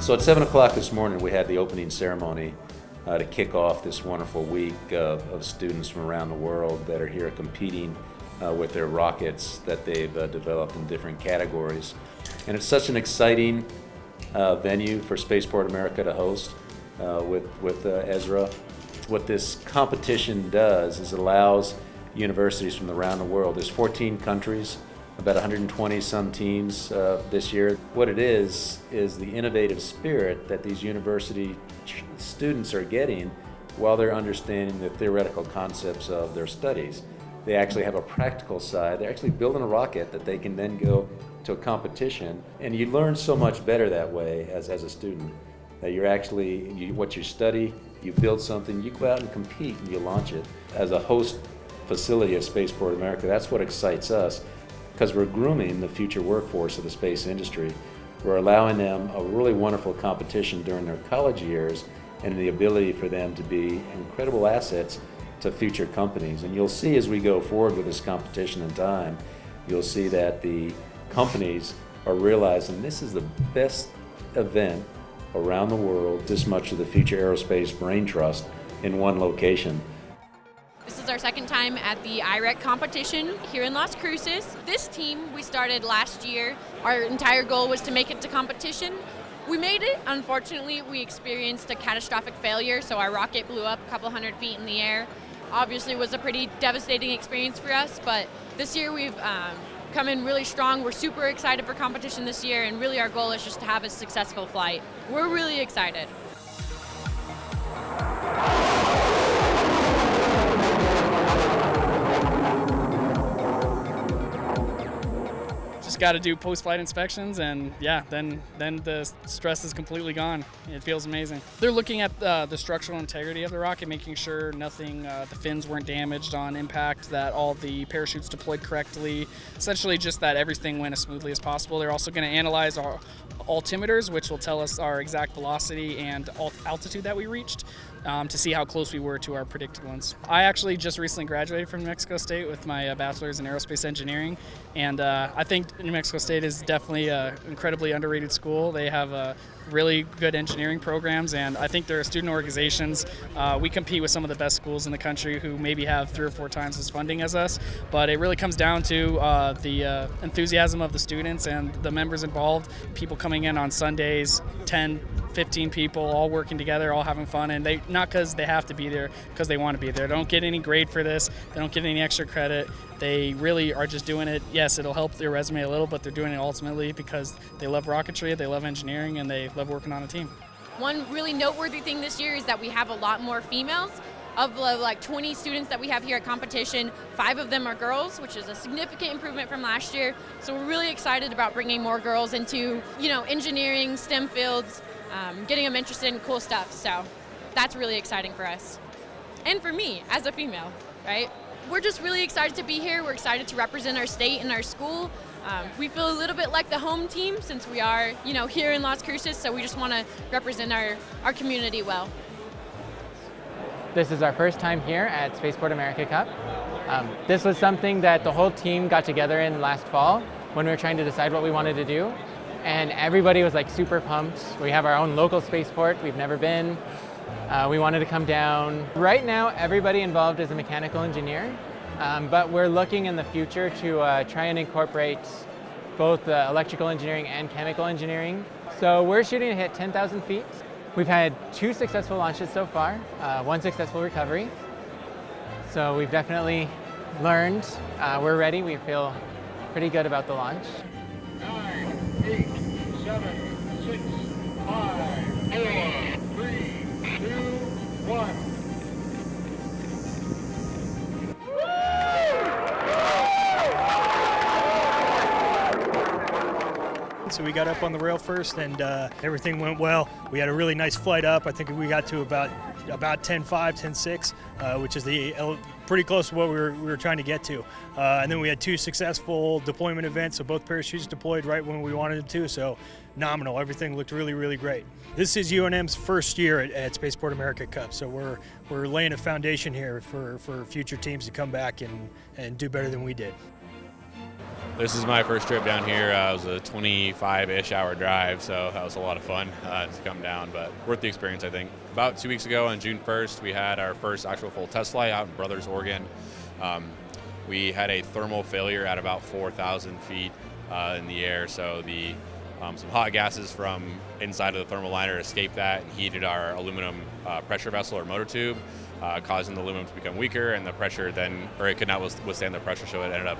So at 7 o'clock this morning, we had the opening ceremony to kick off this wonderful week of students from around the world that are here competing with their rockets that they've developed in different categories. And it's such an exciting venue for Spaceport America to host with Ezra. What this competition does is it allows universities from around the world. There's 14 countries, about 120 some teams this year. What it is the innovative spirit that these university students are getting while they're understanding the theoretical concepts of their studies. They actually have a practical side. They're actually building a rocket that they can then go to a competition, and you learn so much better that way as a student, that you're actually, what you study, you build something, you go out and compete and you launch it. As a host facility at Spaceport America, that's what excites us, because we're grooming the future workforce of the space industry. We're allowing them a really wonderful competition during their college years and the ability for them to be incredible assets to future companies. And you'll see as we go forward with this competition in time, you'll see that the companies are realizing this is the best event around the world, this much of the future aerospace brain trust in one location. This is our second time at the IREC competition here in Las Cruces. This team we started last year. Our entire goal was to make it to competition. We made it. Unfortunately, we experienced a catastrophic failure, so our rocket blew up a couple hundred feet in the air. Obviously, it was a pretty devastating experience for us, but this year we've come in really strong. We're super excited for competition this year, and really our goal is just to have a successful flight. We're really excited. Just got to do post-flight inspections, and yeah, then the stress is completely gone. It feels amazing. They're looking at the structural integrity of the rocket, making sure nothing, the fins weren't damaged on impact, that all the parachutes deployed correctly, essentially just that everything went as smoothly as possible. They're also going to analyze our altimeters, which will tell us our exact velocity and altitude that we reached, to see how close we were to our predicted ones. I actually just recently graduated from New Mexico State with my bachelor's in aerospace engineering, and I think New Mexico State is definitely an incredibly underrated school. They have really good engineering programs, and I think their student organizations, we compete with some of the best schools in the country who maybe have 3 or 4 times as funding as us, but it really comes down to the enthusiasm of the students and the members involved, people coming in on Sundays, 10, 15 people all working together, all having fun, and they not because they have to be there, because they want to be there. They don't get any grade for this, they don't get any extra credit. They really are just doing it. Yes, it'll help their resume a little, but they're doing it ultimately because they love rocketry, they love engineering, and they love working on a team. One really noteworthy thing this year is that we have a lot more females. Of the like 20 students that we have here at competition, 5 of them are girls, which is a significant improvement from last year. So we're really excited about bringing more girls into, engineering, STEM fields, getting them interested in cool stuff. So that's really exciting for us. And for me, as a female, right? We're just really excited to be here. We're excited to represent our state and our school. We feel a little bit like the home team since we are, here in Las Cruces, so we just want to represent our community well. This is our first time here at Spaceport America Cup. This was something that the whole team got together in last fall when we were trying to decide what we wanted to do. And everybody was like super pumped. We have our own local spaceport. We've never been. We wanted to come down. Right now, everybody involved is a mechanical engineer, but we're looking in the future to try and incorporate both electrical engineering and chemical engineering. So we're shooting to hit 10,000 feet. We've had 2 successful launches so far, 1 successful recovery. So we've definitely learned. We're ready. We feel pretty good about the launch. 9, 8, 7, 6, 5, 4, 3, 2, 1. So we got up on the rail first, and everything went well. We had a really nice flight up. I think we got to about 10.5, 10.6, which is pretty close to what we were trying to get to. And then we had 2 successful deployment events, so both parachutes deployed right when we wanted them to, so nominal. Everything looked really, really great. This is UNM's first year at Spaceport America Cup, so we're laying a foundation here for future teams to come back and do better than we did. This is my first trip down here. It was a 25-ish hour drive, so that was a lot of fun to come down, but worth the experience, I think. About 2 weeks ago on June 1st, we had our first actual full test flight out in Brothers, Oregon. We had a thermal failure at about 4,000 feet in the air, so some hot gases from inside of the thermal liner escaped that and heated our aluminum pressure vessel or motor tube, causing the aluminum to become weaker, and the pressure it could not withstand the pressure, so it ended up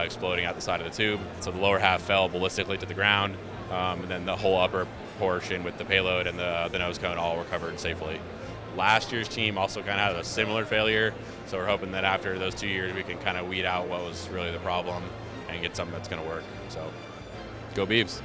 exploding out the side of the tube. So the lower half fell ballistically to the ground, and then the whole upper portion with the payload and the nose cone all recovered safely. Last year's team also kind of had a similar failure, so we're hoping that after those 2 years we can kind of weed out what was really the problem and get something that's going to work. So, go Beavs.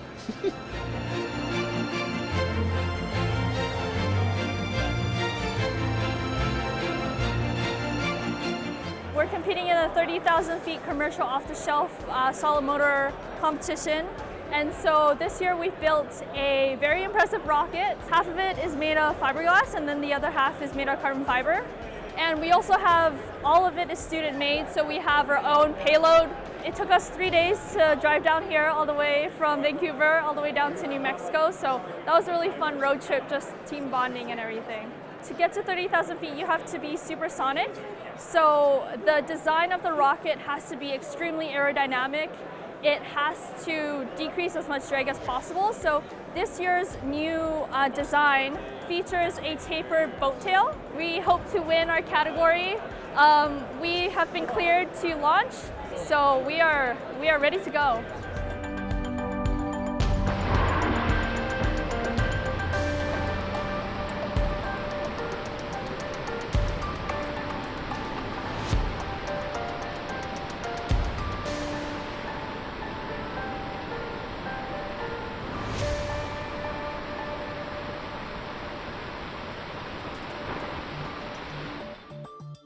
We're competing in a 30,000 feet commercial off-the-shelf solid motor competition. And so this year we've built a very impressive rocket. Half of it is made of fiberglass and then the other half is made of carbon fiber. And we also have, all of it is student made, so we have our own payload. It took us 3 days to drive down here all the way from Vancouver all the way down to New Mexico. So that was a really fun road trip, just team bonding and everything. To get to 30,000 feet, you have to be supersonic. So the design of the rocket has to be extremely aerodynamic. It has to decrease as much drag as possible. So this year's new design features a tapered boat tail. We hope to win our category. We have been cleared to launch, so we are ready to go.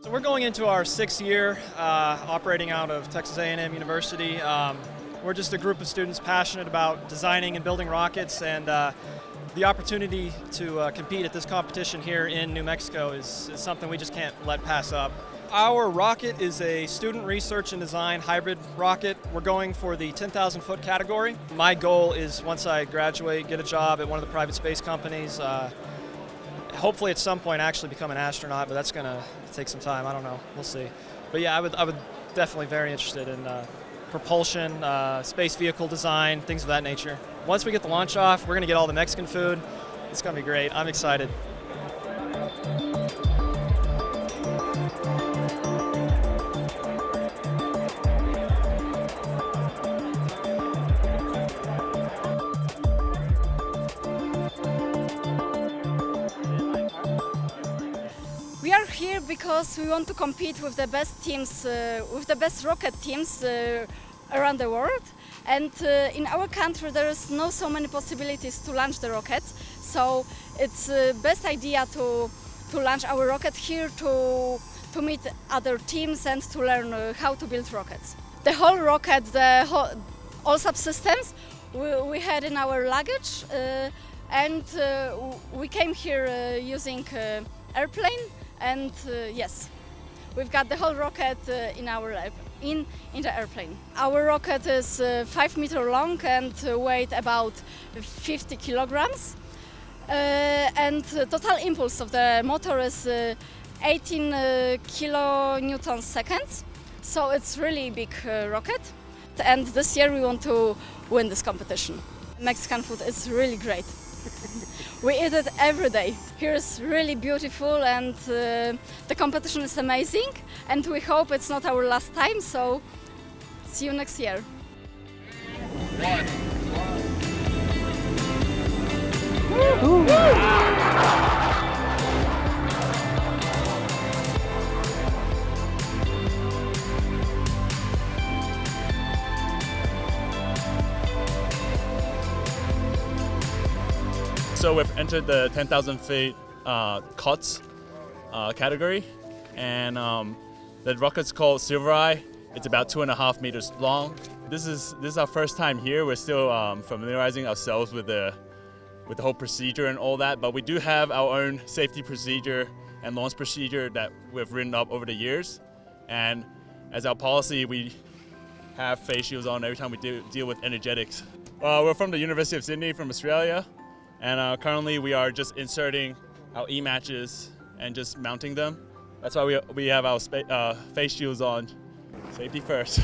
So we're going into our 6th year operating out of Texas A&M University. We're just a group of students passionate about designing and building rockets, and the opportunity to compete at this competition here in New Mexico is something we just can't let pass up. Our rocket is a student research and design hybrid rocket. We're going for the 10,000 foot category. My goal is, once I graduate, get a job at one of the private space companies. Hopefully at some point actually become an astronaut, but that's going to take some time. I don't know. We'll see. But yeah, I would definitely very interested in propulsion, space vehicle design, things of that nature. Once we get the launch off, we're going to get all the Mexican food. It's going to be great. I'm excited. We are here because we want to compete with the best teams, with the best rocket teams around the world. And in our country there is no so many possibilities to launch the rockets. So it's the best idea to launch our rocket here to meet other teams and to learn how to build rockets. The whole rocket, all subsystems we had in our luggage, and we came here using airplane. And yes, we've got the whole rocket in the airplane. Our rocket is 5 meters long and weight about 50 kilograms. And the total impulse of the motor is 18 kilonewtons seconds. So it's really big rocket. And this year we want to win this competition. Mexican food is really great. We eat it every day. Here is really beautiful, and the competition is amazing, and we hope it's not our last time, so see you next year. So we've entered the 10,000 feet COTS category, and the rocket's called Silver Eye. It's about 2.5 meters long. This is our first time here. We're still familiarizing ourselves with the whole procedure and all that, but we do have our own safety procedure and launch procedure that we've written up over the years. And as our policy, we have face shields on every time we deal with energetics. We're from the University of Sydney from Australia, and currently we are just inserting our E-matches and just mounting them. That's why we have our face shields on. Safety first.